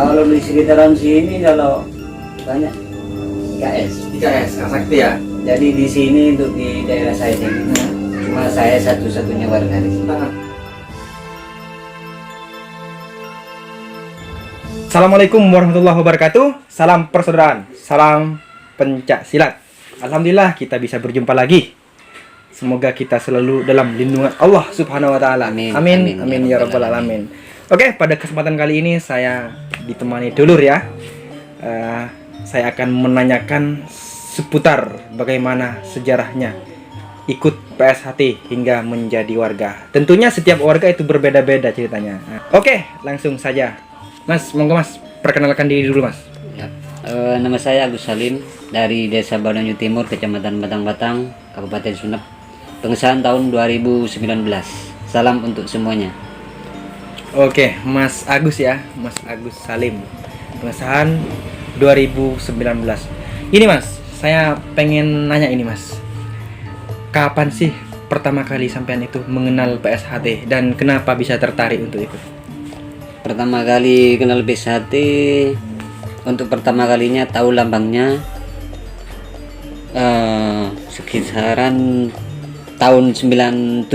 Kalau di sekitaran sini kalau banyak IKS. IKS, Sakti ya. Jadi di sini untuk di daerah saya sini cuma saya satu-satunya warga di sini. Assalamualaikum warahmatullahi wabarakatuh. Salam persaudaraan, salam pencak silat. Alhamdulillah kita bisa berjumpa lagi. Semoga kita selalu dalam lindungan Allah Subhanahu wa taala. Amin. Amin ya rabbal alamin. Oke, pada kesempatan kali ini saya ditemani dulur ya. Saya akan menanyakan seputar bagaimana sejarahnya ikut PSHT hingga menjadi warga. Tentunya setiap warga itu berbeda-beda ceritanya. Oke, langsung saja. Mas, monggo Mas, perkenalkan diri dulu Mas. Ya. Nama saya Agus Salim dari Desa Badanyu Timur, Kecamatan Batang-Batang, Kabupaten Sumeneb. Pengesahan tahun 2019. Salam untuk semuanya. Oke, Mas Agus ya, Mas Agus Salim. Pengesahan 2019. Ini Mas, saya pengen nanya ini Mas. Kapan sih pertama kali sampean itu mengenal PSHT dan kenapa bisa tertarik untuk ikut? Pertama kali kenal PSHT, untuk pertama kalinya tahu lambangnya sekitaran tahun 97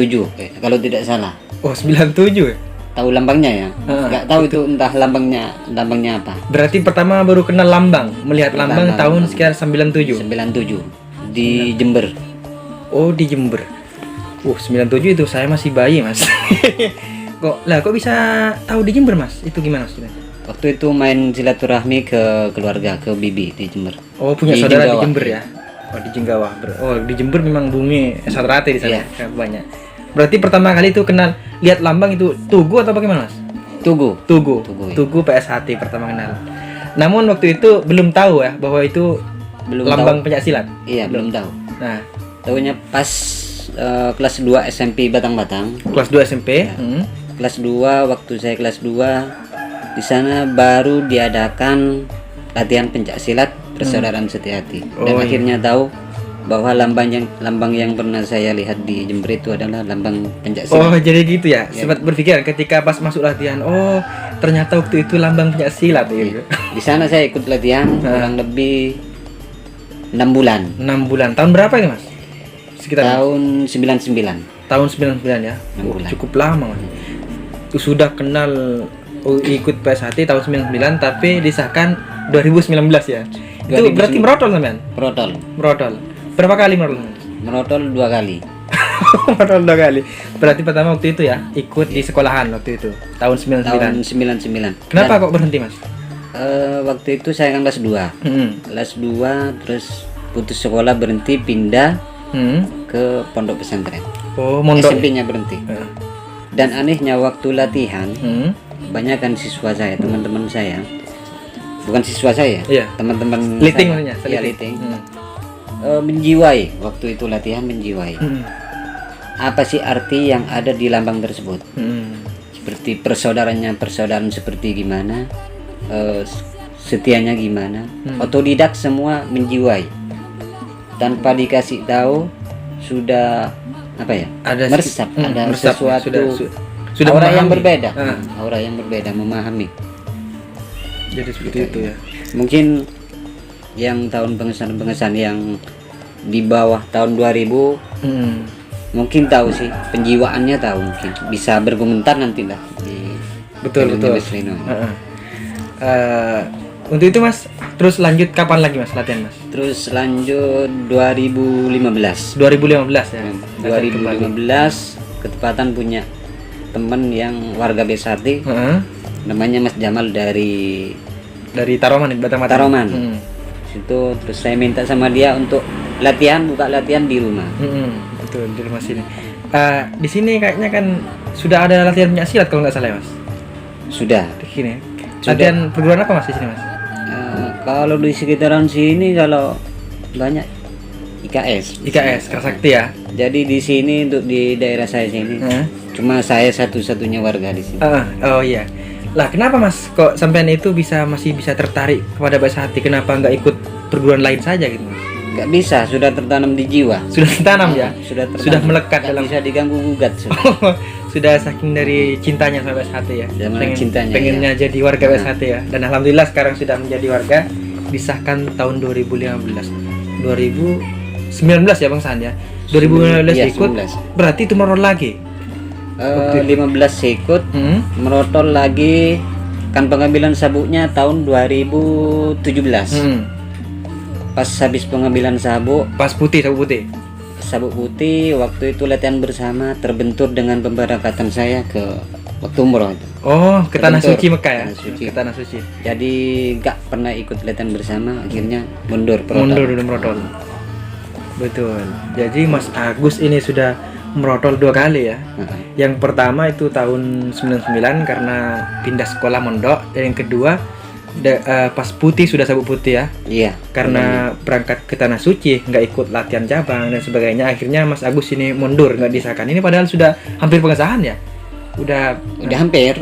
kalau tidak salah. Oh, 97 ya? Tahu lambangnya ya? Nggak tahu itu entah lambangnya apa. Berarti pertama baru kenal lambang, melihat lambang tahun sekitar 97. 97 di Jember. Oh, di Jember. 97 itu saya masih bayi Mas. Kok bisa tahu di Jember Mas? Itu gimana maksudnya? Waktu itu main silaturahmi ke keluarga, ke bibi di Jember. Oh, punya Di saudara Jenggawah. di Jember ya? Oh, di Jenggawah. Oh, di Jember memang bumi S1 di sana. Iya. Banyak. Berarti pertama kali itu kenal lihat lambang itu Tugu atau bagaimana Mas? Tugu. Tugu. Tugu, ya. Tugu PSHT pertama kenal. Namun waktu itu belum tahu ya bahwa itu Belum lambang tahu. pencaksilat. Iya, belum tahu. Nah, Tahunya pas kelas 2 SMP Batang-Batang. kelas 2 SMP. Kelas 2, waktu saya kelas 2 di sana baru diadakan latihan pencaksilat persaudaraan Setiati. Dan Oh, iya. akhirnya tahu bahwa lambang yang pernah saya lihat di Jember itu adalah lambang pencaksilat. Oh, jadi gitu ya. Iya. Sempat berpikir ketika pas masuk latihan, oh, ternyata waktu itu lambang pencaksilat gitu. Di sana saya ikut latihan kurang lebih 6 bulan. 6 bulan. Tahun berapa ini Mas? Sekitar Tahun 99. tahun 99 ya. 6 bulan. Cukup lama Mas. Itu sudah kenal ikut PSHT tahun 99 tapi disahkan 2019 ya. Itu 2019. berarti merotol sampean? Merotol. Merotol. Berapa kali merotol? Merotol 2 kali. Merotol 2 kali. Berarti pertama waktu itu ya ikut di sekolahan waktu itu tahun 99. Tahun 99. Kenapa kok berhenti Mas? Waktu itu saya kan kelas 2. Kelas 2 terus putus sekolah, berhenti, pindah ke pondok pesantren. Oh, mondok. SMP-nya berhenti. Dan anehnya waktu latihan banyak kan siswa saya, teman-teman saya, bukan siswa saya, Iya. teman-teman Liting saya, maksudnya, iya, seliting. liting. Menjiwai waktu itu latihan, menjiwai apa sih arti yang ada di lambang tersebut, seperti persaudaraan seperti gimana, setianya gimana, otodidak semua menjiwai tanpa dikasih tahu, sudah apa ya, Ada meresap, ada meresap, sesuatu, sudah aura yang memahami. berbeda, Ah. aura yang berbeda, memahami. Jadi seperti itu ya. Mungkin yang tahun pengesahan yang di bawah tahun 2000 mungkin tahu sih, penjiwaannya tahu, mungkin bisa berkomentar nanti lah di Betul. Mas Lino. Untuk itu Mas, terus lanjut kapan lagi Mas latihan Mas? Terus lanjut 2015. 2015 ya. 2015 ketepatan punya teman yang warga Besati, namanya Mas Jamal dari Dari Taroman, Batang-Batang. Taroman. Situ terus saya minta sama dia untuk buka latihan di rumah. Betul, di rumah sini. Di sini kayaknya kan sudah ada latihan pencaksilat kalau nggak salah ya Mas. Sudah. Di sini. Sudah. Latihan perguruan apa Mas di sini Mas? Kalau di sekitaran sini kalau banyak IKS. IKS, Sakti ya. Jadi di sini untuk di daerah saya sini cuma saya satu-satunya warga di sini. Oh iya. Lah kenapa Mas kok sampean itu masih bisa tertarik kepada PSHT? Kenapa nggak ikut perguruan lain saja gitu Mas? nggak bisa, sudah tertanam di jiwa. Sudah tertanam ya. Sudah melekat Nggak dalam. bisa diganggu gugat. Sudah saking dari cintanya sama PSHT ya. Cintanya, pengennya jadi warga PSHT ya. Dan alhamdulillah sekarang sudah menjadi warga, disahkan tahun 2019 ya Bang San ya. 2019 iya, ikut 19. berarti itu merotol lagi. 15 ikut, merotol lagi. Kan pengambilan sabuknya tahun 2017. Pas habis pengambilan sabuk Sabuk putih. Waktu itu latihan bersama terbentur dengan pemberangkatan saya ke waktu umroh itu. Oh, ke Tanah Terbentur. Suci Mekah ya. Tanah Suci. Ke Tanah Suci. Jadi nggak pernah ikut latihan bersama, akhirnya mundur Dulu merotol. Betul. Jadi Mas Agus ini sudah merotol 2 kali ya. Yang pertama itu tahun 99 karena pindah sekolah mondok, dan yang kedua pas putih, sudah sabuk putih ya. Iya. Karena berangkat ke Tanah Suci nggak ikut latihan cabang dan sebagainya, akhirnya Mas Agus ini mundur, nggak disahkan. Ini padahal sudah hampir pengesahan ya. Udah hampir.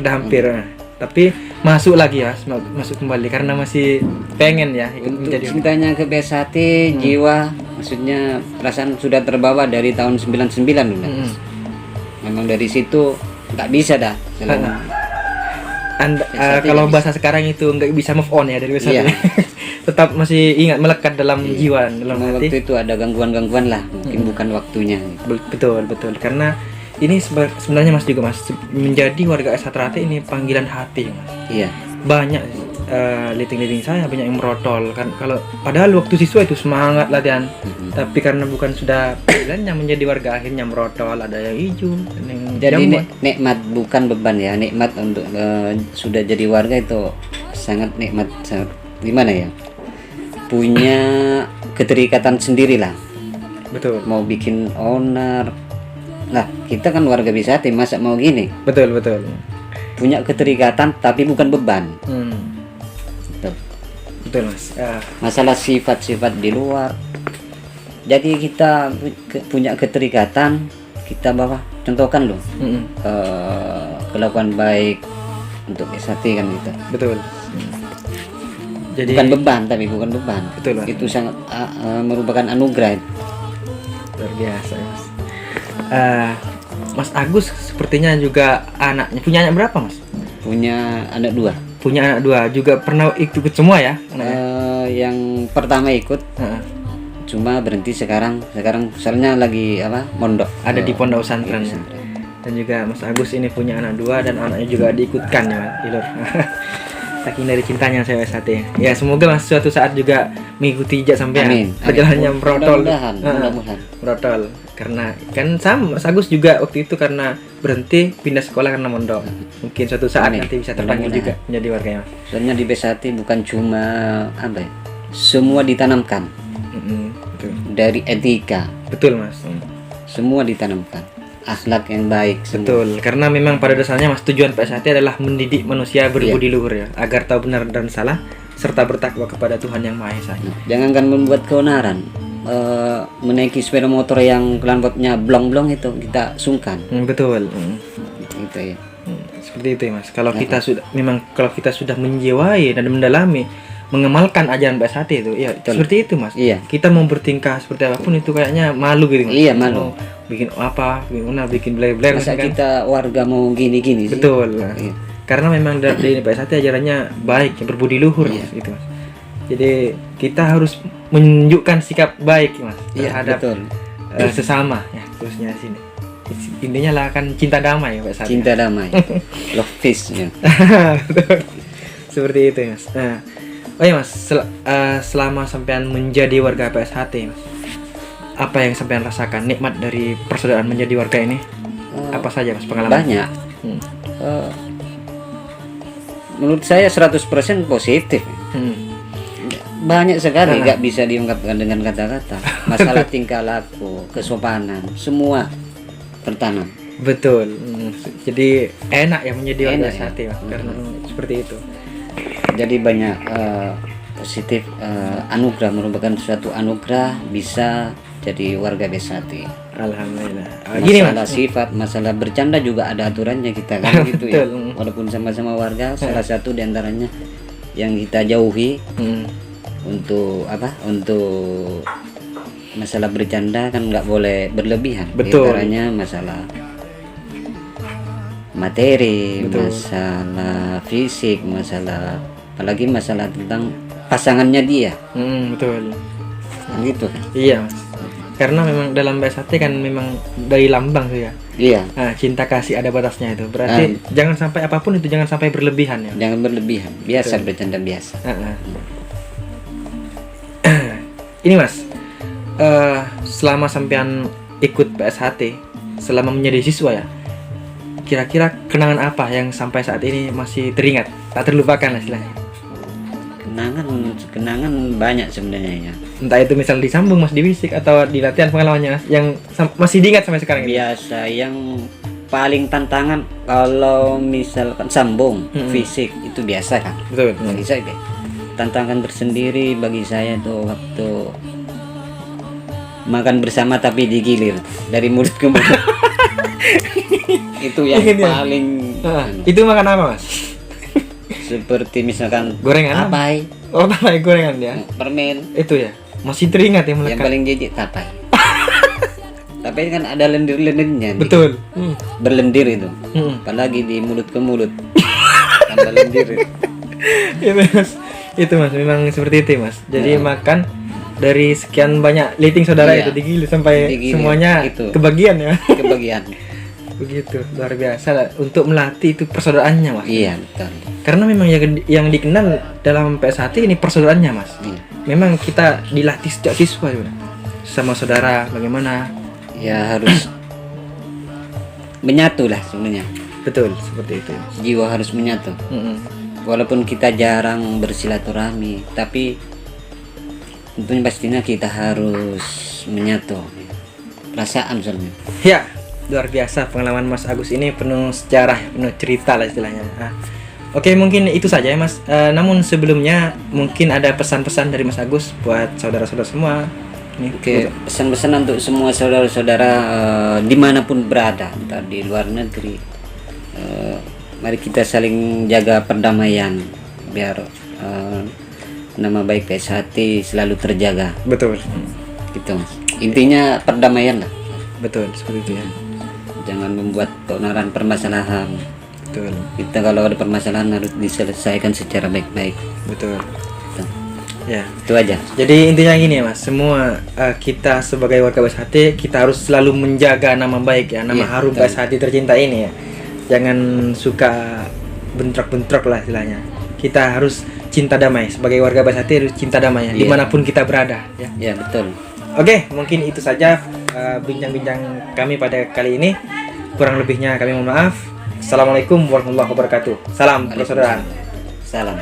Tapi masuk lagi ya, masuk kembali karena masih pengen ya ikut Untuk menjadi. cintanya ke PSHT, jiwa, maksudnya perasaan sudah terbawa dari tahun 99 dulu. Memang dari situ nggak bisa dah. Kalau bahasa sekarang itu nggak bisa move on ya dari PSHT. Iya. Tetap masih ingat, melekat dalam jiwa, dalam Memang hati. waktu itu ada gangguan-gangguan lah, mungkin bukan waktunya. Betul. Karena ini sebenarnya Mas juga Mas, menjadi warga SHT ini panggilan hati Mas. Iya. Banyak liting-liting saya banyak yang merotol kan, kalau padahal waktu siswa itu semangat latihan, tapi karena bukan sudah panggilannya menjadi warga, akhirnya merotol. Ada yang hijau, ada yang Jadi jambu. nikmat bukan beban ya, nikmat untuk sudah jadi warga itu sangat nikmat, sangat gimana ya, punya keterikatan sendiri lah. Betul. Mau bikin owner lah, kita kan warga BSHT, masa mau gini, Betul. punya keterikatan tapi bukan beban. Betul Mas. Masalah sifat-sifat di luar, jadi kita punya keterikatan, kita bawa contohkan loh, kelakuan baik untuk BSHT kan gitu. Betul. Jadi Bukan beban, bukan beban. Betul, Mas. Itu sangat merupakan anugerah. luar biasa Mas. Mas Agus sepertinya juga punya anak berapa Mas? Punya anak 2. Punya anak 2 juga, pernah ikut semua ya? Yang pertama ikut, cuma berhenti sekarang soalnya lagi mondok. Ada di pondok pesantren. Iya, Dan juga Mas Agus ini punya anak 2 dan anaknya juga diikutkan ya Mas, Ilur. Saking dari cintanya saya SHT. Ya semoga Mas suatu saat juga mengikuti jejak sampean. Amin. Perjalanannya merotol. Mudah-mudahan. Merotol. Karena kan sama Mas Agus juga waktu itu karena berhenti pindah sekolah karena mondok. Mungkin suatu saat Amin. nanti bisa terpanggil juga menjadi warganya. Soalnya di BSHT bukan cuma semua ditanamkan. Betul. Dari etika, Betul Mas. semua ditanamkan. Akhlak yang baik semua. Betul, karena memang pada dasarnya Mas, tujuan PSHT adalah mendidik manusia berbudi luhur ya, agar tahu benar dan salah serta bertakwa kepada Tuhan Yang Maha Esa. Jangankan membuat keonaran, menaiki sepeda motor yang knalpotnya blong-blong itu kita sungkan. Betul. Gitu ya. Seperti itu ya Mas. Kalau kita sudah menjiwai dan mendalami, mengemalkan ajaran PSHT itu, ya Betul. seperti itu Mas. Iya. Kita mau bertingkah seperti apapun itu kayaknya malu gitu Mas. Iya, malu. Bikin apa, bikin blair-blair Masa kan? kita warga mau gini-gini sih? Betul. Iya. Karena memang dari PSHT ajarannya baik, berbudi luhur Mas, gitu Mas. Jadi kita harus menunjukkan sikap baik Mas terhadap betul. sesama ya, terusnya sini. Intinya lah kan cinta damai ya PSHT. Cinta damai. Love peace ya. Betul. Seperti itu Mas. Nah, oh ya Mas, selama sampean menjadi warga PSHT Mas, apa yang sampean rasakan nikmat dari persaudaraan menjadi warga ini? Apa saja Mas pengalaman? Banyak. Menurut saya 100% positif. Banyak sekali nggak bisa diungkapkan dengan kata-kata. Masalah tingkah laku, kesopanan, semua tertanam. Betul. Jadi enak ya menjadi warga Enak, PSHT Mas, karena seperti itu. Jadi banyak positif, anugerah, merupakan suatu anugerah bisa jadi warga BSHT. Alhamdulillah. Gini Masalah Mas. sifat, masalah bercanda juga ada aturannya kita kan gitu ya. Betul. Walaupun sama-sama warga, salah satu diantaranya yang kita jauhi untuk masalah bercanda kan nggak boleh berlebihan. Betul. Caranya masalah materi, Betul. masalah fisik, masalah apalagi masalah tentang pasangannya dia. Betul. Kan gitu kan. Iya Mas. Karena memang dalam BSHT kan memang dari lambang tuh ya. Iya. Nah, cinta kasih ada batasnya itu. Berarti jangan sampai apapun itu jangan sampai berlebihan ya. Jangan berlebihan. Biasa bercanda biasa. Ini Mas, selama sampean ikut PSHT, selama menjadi siswa ya, kira-kira kenangan apa yang sampai saat ini masih teringat, tak terlupakan lah istilahnya? Kenangan banyak sebenarnya ya. Entah itu misal disambung Mas di fisik atau di latihan pengalamannya Mas, yang masih diingat sampai sekarang ini. Biasa yang paling tantangan kalau misalkan sambung fisik itu biasa kan. Betul. Bagi saya deh. Tantangan tersendiri bagi saya tuh waktu makan bersama tapi digilir dari mulut ke mulut. Itu yang Ingin ya? paling Itu makan apa Mas? seperti misalkan Gorengan? tapai, Oh, tapai gorengan ya. permen. Itu ya. Masih teringat ya Yang melekat. paling jijik tapai. Tapai kan ada lendir-lendirnya. Betul. Berlendir itu. Apalagi di mulut ke mulut. Tambah lendir itu. Itu Mas, memang seperti itu Mas. Jadi makan dari sekian banyak liting saudara Iya. itu digilir sampai Digilir, semuanya itu. kebagian ya. Kebagian. Begitu, luar biasa lah untuk melatih itu persaudaraannya Mas. Iya, betul. Karena memang yang dikenal dalam PSHT ini persaudaraannya Mas. Iya. Memang kita dilatih sejak siswa juga. Sama saudara bagaimana? Ya harus menyatu lah sebenarnya. Betul, seperti itu. Jiwa harus menyatu. Walaupun kita jarang bersilaturahmi, tapi tentunya pastinya kita harus menyatu. Perasaan soalnya. Ya, luar biasa pengalaman Mas Agus ini penuh sejarah, penuh cerita lah istilahnya. Oke, mungkin itu saja ya Mas. Namun sebelumnya mungkin ada pesan-pesan dari Mas Agus buat saudara-saudara semua. Nih, Oke, pesan-pesan untuk semua saudara-saudara dimanapun berada, entah di luar negeri. Mari kita saling jaga perdamaian biar nama baik PSHT selalu terjaga. Betul. Gitu. Intinya perdamaian lah. Betul, seperti itu ya. Jangan membuat keonaran permasalahan. Betul. Kita kalau ada permasalahan harus diselesaikan secara baik-baik. Betul. Gitu. Ya. Itu aja. Jadi intinya gini ya Mas, semua kita sebagai warga PSHT kita harus selalu menjaga nama baik ya, nama Iya, harum betul. PSHT tercinta ini ya. Jangan suka bentrok-bentrok lah istilahnya. Kita harus cinta damai sebagai warga PSHT, harus cinta damai ya, Iya. dimanapun kita berada ya. Ya, betul. Oke, mungkin itu saja bincang-bincang kami pada kali ini. Kurang lebihnya kami mohon maaf. Assalamualaikum warahmatullahi wabarakatuh. Salam persaudaraan. Salam.